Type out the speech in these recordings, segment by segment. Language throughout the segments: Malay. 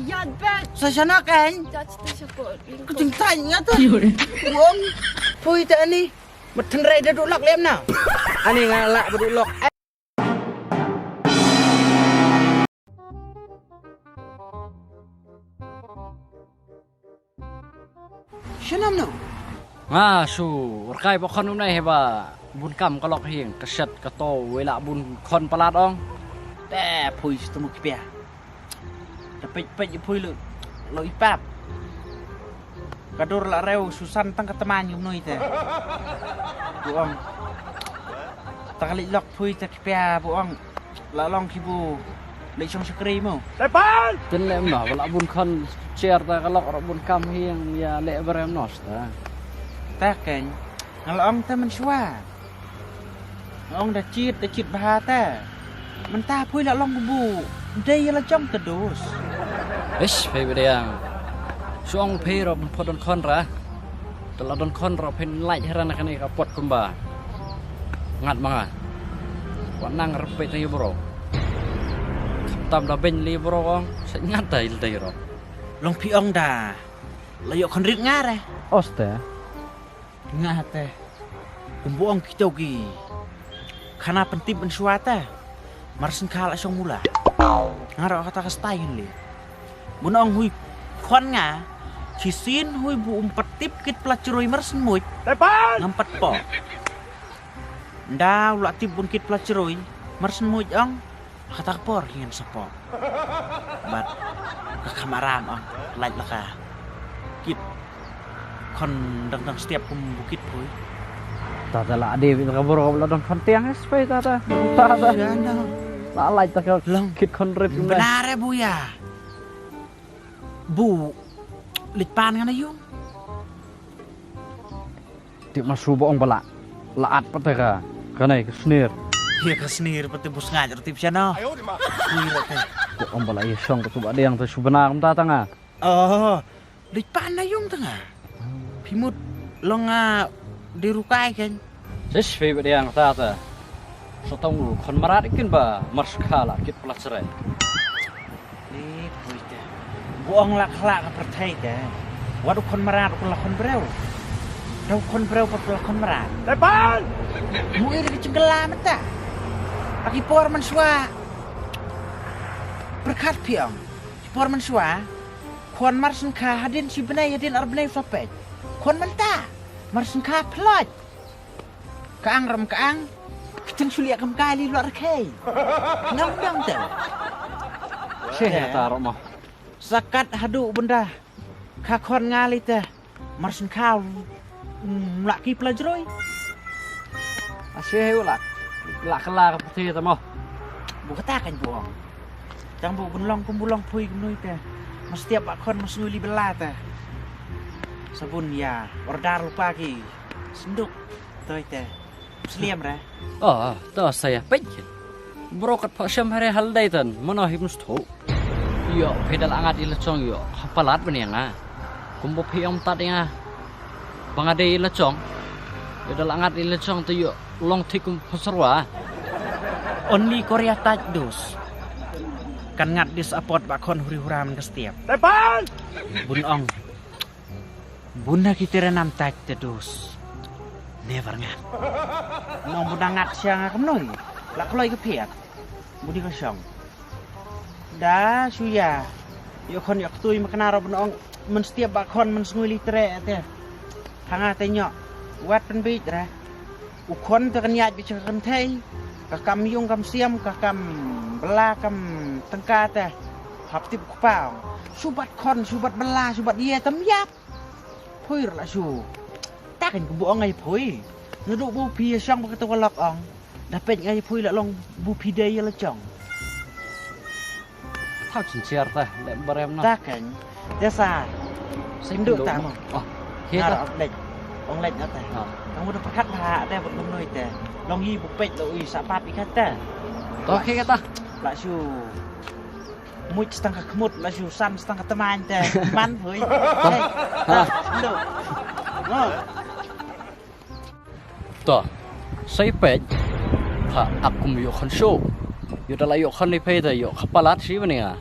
Yan bet. Sa sana kan? Judge tu syukur. Kejengtanya tu. Wong. Pui tak ni. Bertenrai dah duduk lem na. Ani ngalak berduduk. Shanam no. Su rekai pokon umnai heba bun kam kalok hieng keset keto wela bun kon palat ong. Teh pui setemu kipia. Dapat pui lu. Lo ipap. Kadur la reu susan tang keteman yum noi teh. Buang. Takali lok pui tak kipia buang. La long kibu. Lek song sekri mo. Ten lem no wela bun kon cer ta kalok ro bun kam hieng ya le berem nos ta. Ta kan. Kalau ong ta man shwa. Ong dah cit bah ta. Mentah pui la long kubu. Dai la jom terus. Pe bedang. Suang pe ro bun podon kon ra. Tela don kon ro pen lai heran kan ka pot kumba. Ngat manga. Wanang repet ta bro. Tam da ben li bro ong. Sa ngat ta il dai ro. Long pi ong dah. Layok kon rit ngare. Oste. Ngah teh. Kumbuang kita ki. Karena penting pensuata. Marsen kala song mula. Ngaro kata kastain li. Bunong hui kon nga. Cisin hui bu umpetip kit pelacurui marsen muit. Ngampat po. Nda ulah tip bun kit pelacurui. Marsen muit ong. Kata por hingan sepo. Bat. Kekamaram ong. Lait laka. Kit. Kon dang setiap bukit pui. Tata la ade ka bro la don kon tiang spe tata. Tata. La lai ta ka kit kon rip Benar bu ya. Bu litpan kan ayung. Ti masu boong bala. Laat pate ka. Kanai ke snir. Iya ke senir pati bus ngajar tip sana. Iya teh. Boong bala ye song tu ade yang tu subana kum tata nga. Oh, litpan ayung tengah. Pimut lo nga dirukai kan. Sis fe bade yang tata. So tong kon marat ikin ba mars khala kit pelacere. Ni pui teh. Buang lak pertai teh. Waduh kon marat kon lakon breu. Dau kon breu pat lakon marat. Depan. Mu iri kecenggelam ta. Aki por man swa. Berkat piang. Por man swa. Kon marsen ka hadin si benai hadin arbnai sopet. Kon menta. Marsen ka plot. Kaang ram kaang. Kiteng sulia kam kali luar kai. Ngam dang teh. Syekh ta ro mah. Sakat hadu benda. Ka kon ngali teh. Marsen ka laki pelajaroi. Syekh ulak. La kala ka pati ta mo. Bu katakan buang. Jang bu bunlong kumbulong pui kumnui teh. Mas setiap pak kon mas nguli belah teh. Sabun ya, ordar lupa ki. Senduk. Toi teh. Muslim ra. Oh, ta saya pej. Bro kat pa syam hare hal dai tan. Mana him sto. Yo pedal angat ila chong yo. Hapalat bani nga. Kumbo piam tat nga. Bangade ila chong. Pedal angat ila chong tu yo. Long tikum pasarwa. Only Korea touch dos. Kan ngat dis apot pak kon huri-huram ke setiap. Bun ong. Bunda kita renam touch dos. Never ngat. Nong bunda ngat siang kemnoi. Lak loi ke piat. Budi kosong. Da suya. Yo kon yak tui makanaro bun ong. Men setiap pak kon men snguli tre teh. Hanga tenyok. Wat penbit ra. Ukon te kan yat bicara kan thei. Kakam yung kam siam kakam bela kam tengka teh. Hap tip kupau. Subat kon, subat bela, subat dia tam yap. Pui la su. Takin ku buang ngai pui. Ngeduk bu pi sang ba ketua lok ong. Dapat ngai pui la long bu pi dei la chong. Thao chin cher ta le barem na. Takin. Desa. Sinduk ta mo. Oh, he ta. Lek. Ong lek ta. Kamu udah perkat ha teh buat ngomong teh. Long hi bu pet lo ui sapap ikat teh. To he kata. La su. Muj setengah kemut la su sam setengah teman teh. Man hoi. Sinduk. Oh. To. Sai pej. Ha akum yo kon show. Yo dala yo kon ni pe ta yo kapalat si bani nga.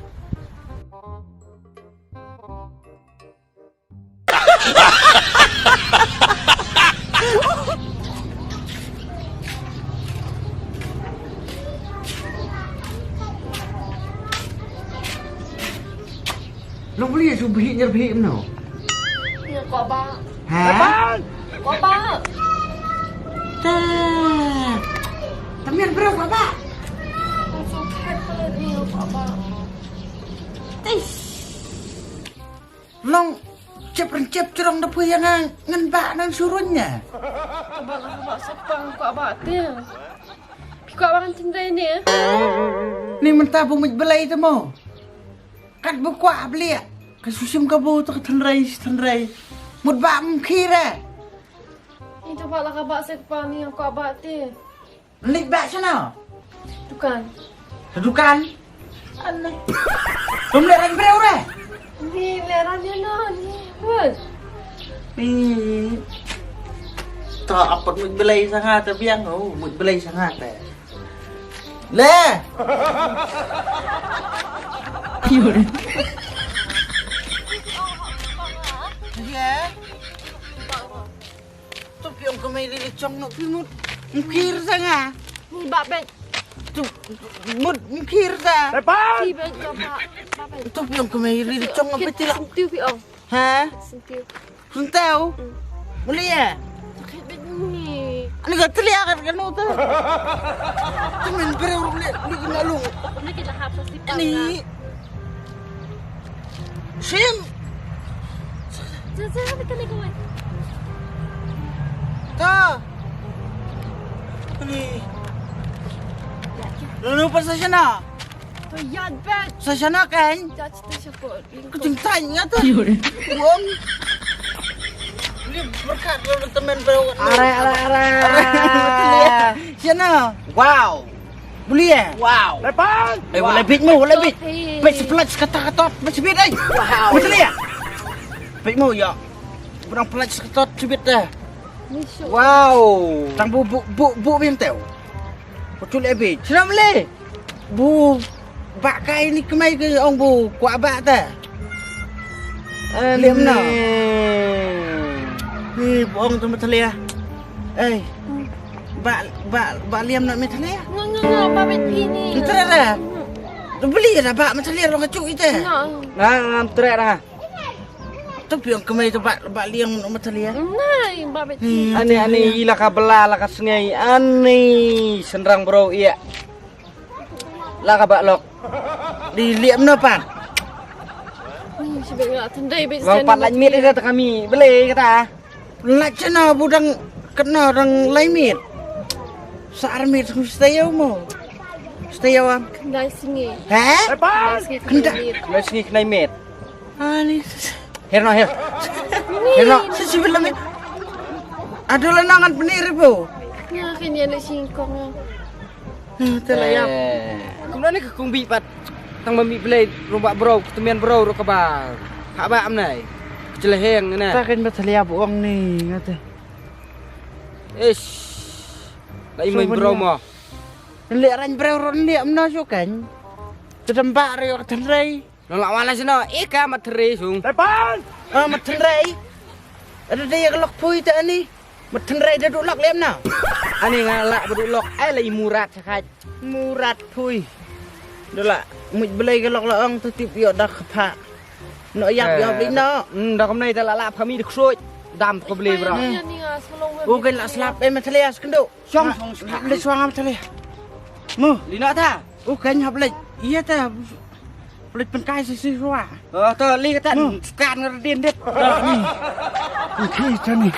Lo beli subhi nyerbi no. Iya kok bak. Hah? Kok bak. Tamian berapa, Pak? Langsung kaget nih kok bak. Long cep cerong depu yang ngan nang suruhnya. Kok sepang kok bak dia. Kok bak cendai ni. Ni mentah bumit belai tu mo. Kat bukuak beli. Kasusim kabu tu tenrai. Mut bak mkira. Itu bak lah bak sepang ni kok bak dia. Lik bak sana. Dukan. Dukan. Aneh. Belum lihat lagi berapa? Ni leran dia nak ni. What? Tak apa mut belai sangat tapi yang mut belai sangat. Le. Yun. Ya. Tu piong kemai di cong nak pinut. Mukir sangat. Ni bak bet. Tu mut mukir sa. Ti bet kok bak. Bak bet. Tu piong kemai di cong apa tidak? Sentiu piong. Ha? Sentiu. Suntau. Boleh ya? Sakit bet ni. Ani kat terlihat kan tu. Temen berau boleh kena lu. Ni kita hapus di pang. Ni. Sim. Jangan kita ni kawan. Ta. Ni. Lalu pas sa sana. Tu yad bet. Sa sana kan? Jangan cerita siapa. Kucing tanya tu. Buang. Ni berkat kalau teman berau. Ara. Sana. Wow. Boleh ya? Wow. Lepas. Boleh bitmu, boleh bit. Bit sepelat kata-kata macam bit ai. Wow. Betul ya? Bitmu ya. Berang pelat kata cubit dah. Ni syok. Wow. Tang bu bim tau. Betul ya bit. Senang boleh. Bu bak kai ni kemai ke ong bu kuat bak ta. Liam na. Ni bohong tu betul ya. Bak liam nak metal ya. Ngah, bak bet ini. Betul dah. Tu beli dah bak metal ya orang kacuk kita. Nah. Terak dah. Tapi yang kemai tu bak liam nak metal ya. Nah, bak bet ini. Ani ila ka bela la ka sungai. Ani senrang bro iya. La ka bak lok. Di liam na pan. Ni sebab nak tendai bet. Wang pat laj mit ida kami. Beli kata. Lak cina budang kena orang laimit. Saarmit stay mo. Stay am. Kendai singi. Ha? Kendai singi. Kendai. Lai sini kena mit. Ani. Herno her. Hello, sisibil lang. Ada lanangan penir po. Nga kanya na singkong. Telayap. Kemudian ni kung bipat tang mami beli rumah bro, ketemuan bro ro kabar. Hak ba amnai. Keceleheng na. Takin ba telayap uang ni ngate. Ish. Lai main bro mo. Liaran bro ron liam na so kan. Tedembak rio tenrai. Nolak wala sino. Ika materi sung. Matenrai. Ada dia kelok pui tak ni. Matenrai dah duduk liam na. Ani ngalak bedulok. Ai lai murat sakat. Murat pui. Dula, mui belai kelok laang tu tip yo dah kepak. No yap yo beli no. Dah kamnai tak lalap kami dik suit. Dam ko beli bro. Ni nga selong. Bukan lah selap matelias kendo. Song Le suang matelias. Mu, lina ta. bukan hab le. Iya ta. Pelit penkai sisi ruah. Oh tu li kata skan ngerdin dit. Ni. Kita ni.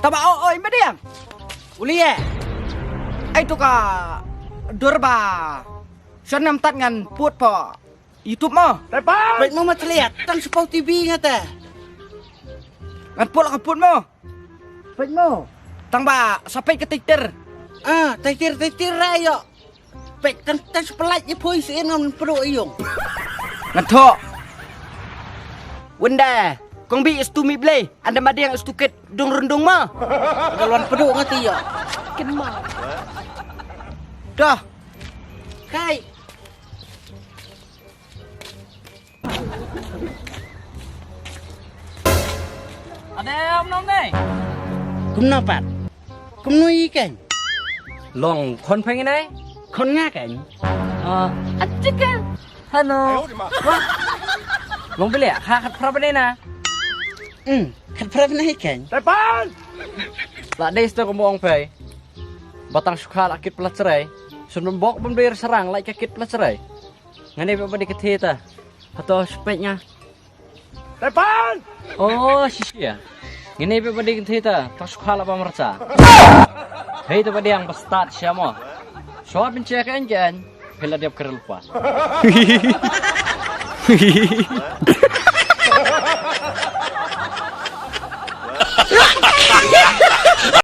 Taba oi mediang. Uli ya. Ai tu ka durba. Senam tat ngan put po. YouTube mo. Pelit mu matelias. Tang sepau TV ngata. Ngan put ka put mo. Pelit mu. Tang ba sampai ke Twitter. Takir rayo. Pek tang sepelat je pui sien ngan perut ayung. Ngan tho. Wenda. Kong bi istumi blay. Anda madi yang istuket dung rundung mo. Daluan perut ngati yo. Kemar. Dah. Kai. Ada om nong nei. Kumna pat. Kumnu ikan. Long kon phang ngai. Kon nga kan. Ajikan. Hano. Wah. Long beli ya? Kat pra ba na? Kat pra na ikan. La des to ko pe. Batang sukal akit pelacerai. Sun membok pun bayar serang like akit pelacerai. Ngane ba di ketita? Atau speknya? Oh, sisia. Ngene ba di ketita? Tak sukal apa merca. Hei tu ba yang bestat siamo. So bin cek enjan. Pela dia kerlupa.